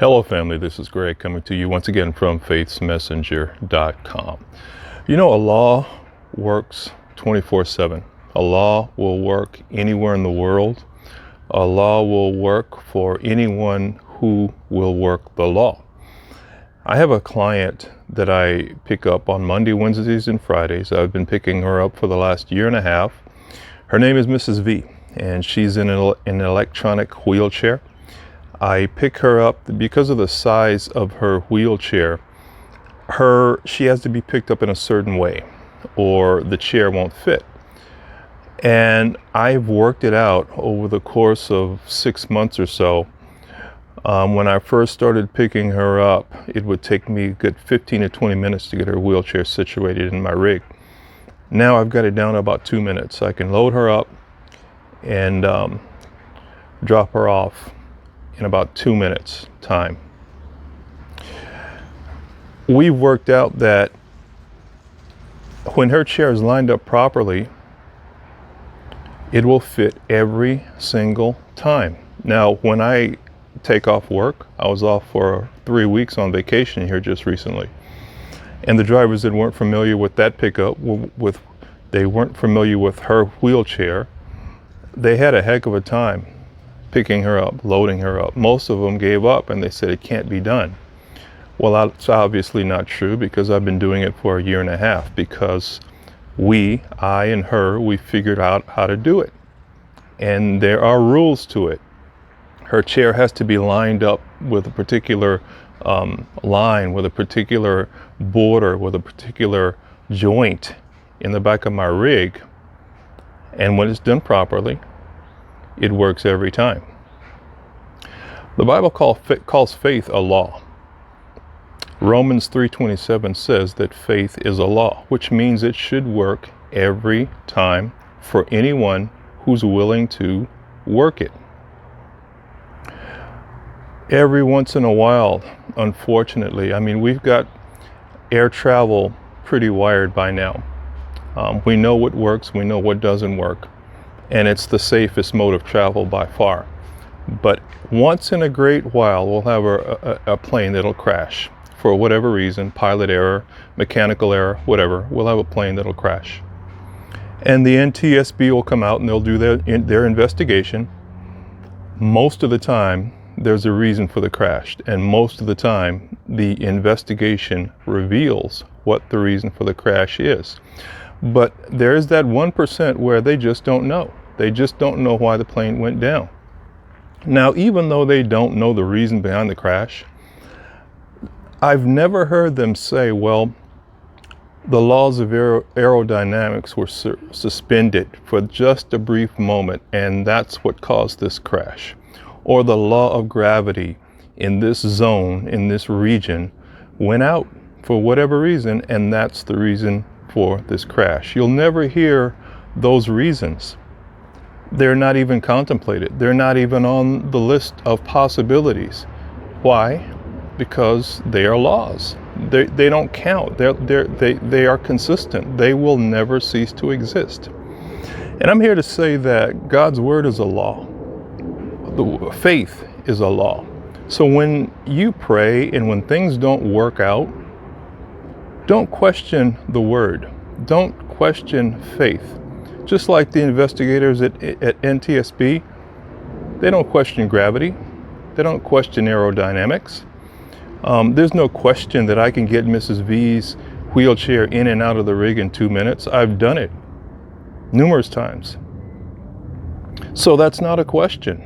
Hello family, this is Greg coming to you once again from FaithsMessenger.com. You know, a law works 24/7. A law will work anywhere in the world. A law will work for anyone who will work the law. I have a client that I pick up on Monday, Wednesdays, and Fridays. I've been picking her up for the last year and a half. Her name is Mrs. V, and she's in an electronic wheelchair. I pick her up because of the size of her wheelchair. She has to be picked up in a certain way or the chair won't fit. And I've worked it out over the course of 6 months or so. When I first started picking her up, it would take me a good 15 to 20 minutes to get her wheelchair situated in my rig. Now I've got it down to about 2 minutes. I can load her up and drop her off in about 2 minutes time. We've worked out that when her chair is lined up properly, it will fit every single time. Now, when I take off work, I was off for 3 weeks on vacation here just recently, and the drivers that weren't familiar with that pickup, they weren't familiar with her wheelchair, they had a heck of a time picking her up, loading her up. Most of them gave up and they said it can't be done. Well, that's obviously not true, because I've been doing it for a year and a half, because I and her, we figured out how to do it. And there are rules to it. Her chair has to be lined up with a particular line, with a particular border, with a particular joint in the back of my rig. And when it's done properly, it works every time. The Bible calls faith a law. Romans 3:27 says that faith is a law, which means it should work every time for anyone who's willing to work it. Every once in a while, unfortunately, we've got air travel pretty wired by now. We know what works, we know what doesn't work, and it's the safest mode of travel by far. But once in a great while, we'll have a plane that'll crash for whatever reason, pilot error, mechanical error, whatever. We'll have a plane that'll crash. And the NTSB will come out and they'll do their investigation. Most of the time, there's a reason for the crash, and most of the time, the investigation reveals what the reason for the crash is. But there's that 1% where they just don't know. They just don't know why the plane went down. Now, even though they don't know the reason behind the crash, I've never heard them say, well, the laws of aerodynamics were suspended for just a brief moment, and that's what caused this crash. Or the law of gravity in this zone, in this region, went out for whatever reason, and that's the reason for this crash. You'll never hear those reasons. They're not even contemplated. They're not even on the list of possibilities. Why? Because they are laws. They don't count. They are consistent. They will never cease to exist. And I'm here to say that God's word is a law. Faith is a law. So when you pray and when things don't work out, don't question the word. Don't question faith. Just like the investigators at NTSB, they don't question gravity. They don't question aerodynamics. There's no question that I can get Mrs. V's wheelchair in and out of the rig in 2 minutes. I've done it numerous times. So that's not a question.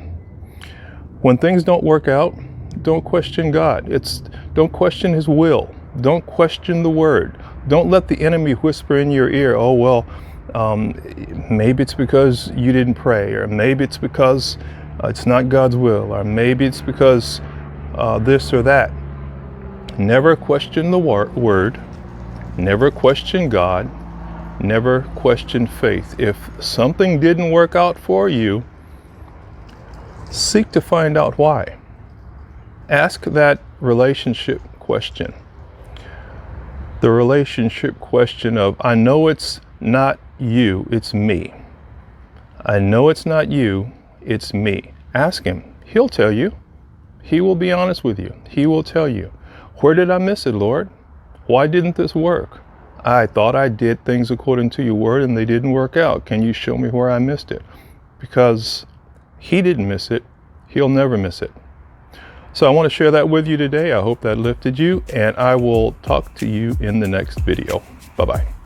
When things don't work out, don't question God. Don't question his will. Don't question the word. Don't let the enemy whisper in your ear, oh, well, maybe it's because you didn't pray, or maybe it's because it's not God's will, or maybe it's because this or that. Never question the word. Never question God. Never question faith. If something didn't work out for you, seek to find out why. Ask that relationship question. The relationship question of, I know it's not you, it's me. I know it's not you, it's me. Ask him. He'll tell you. He will be honest with you. He will tell you, where did I miss it, Lord? Why didn't this work? I thought I did things according to your word and they didn't work out. Can you show me where I missed it? Because he didn't miss it. He'll never miss it. So I want to share that with you today. I hope that lifted you, and I will talk to you in the next video. Bye-bye.